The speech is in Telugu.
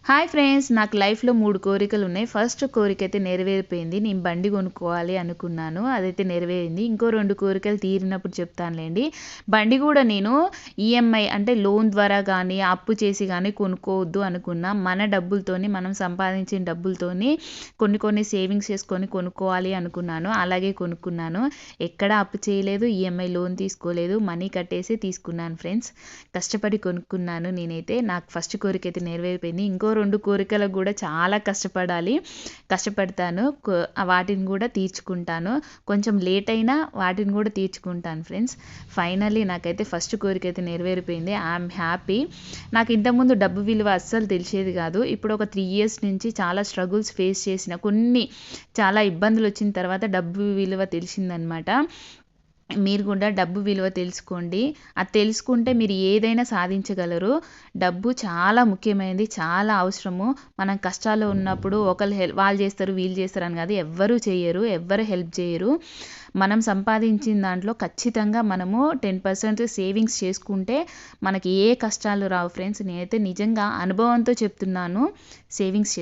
హాయ్ ఫ్రెండ్స్, నాకు లైఫ్‌లో 3 కోరికలున్నాయి. ఫస్ట్ కోరికైతే నెరవేరిపోయింది. నేను బండి కొనుక్కోవాలి అనుకున్నాను. అదైతే నెరవేరింది. ఇంకో 2 కోరికలు తీరినప్పుడు చెప్తానులెండి. బండి గూడా నేను ఈఎంఐ అంటే లోన్ ద్వారా గానీ, అప్పు చేసి గానీ కొనుక్కోవద్దు అనుకున్నా. మన డబ్బులతోని మనం సంపాదించిన డబ్బులతోని కొన్ని సేవింగ్స్ చేసుకొని కొనుక్కోవాలి అనుకున్నాను. అలాగే కొనుక్కున్నాను. ఎక్కడ అప్పు చేయలేదు. ఈఎంఐ లోన్ తీసుకోలేదు. మనీ కట్టేసి తీసుకున్నాను ఫ్రెండ్స్. కష్టపడి కొనుక్కున్నాను నేనైతే. నాకు ఫస్ట్ కోరికైతే నెరవేరిపోయింది. ఇంకో 2 కోరికలకు గూడా చాలా కష్టపడాలి. కష్టపడతాను. వాటిని గూడా తీర్చుకుంటాను. కొంచెం లేట్ అయినా వాటిని గూడా తీర్చుకుంటాను ఫ్రెండ్స్. ఫైనల్లీ నాకైతే ఫస్ట్ కోరికైతే నెరవేరిపోయింది. I'm happy. నాకు ఇంతకుముందు డబ్బు విలువ అస్సలు తెలిసేది గాదు. ఇప్పుడు ఒక 3 ఇయర్స్ నుంచి చాలా స్ట్రగుల్స్ ఫేస్ చేసిన చాలా ఇబ్బందులొచ్చిన తర్వాత డబ్బు విలువ తెలిసిందనమాట. మీరు కూడా డబ్బు విలువ తెలుసుకోండి. అది తెలుసుకుంటే మీరు ఏదైనా సాధించగలరు. డబ్బు చాలా ముఖ్యమైనది. చాలా అవసరము. మనం కష్టాల్లో ఉన్నప్పుడు ఒకళ్ళు వాళ్ళు చేస్తారు, వీళ్ళు చేస్తారు అని కాదు. ఎవ్వరు చెయ్యరు. ఎవ్వరు హెల్ప్ చేయరు. మనం సంపాదించిన దాంట్లో ఖచ్చితంగా మనము 10% సేవింగ్స్ చేసుకుంటే మనకి ఏ కష్టాలు రావు ఫ్రెండ్స్. నేనైతే నిజంగా అనుభవంతో చెప్తున్నాను. సేవింగ్స్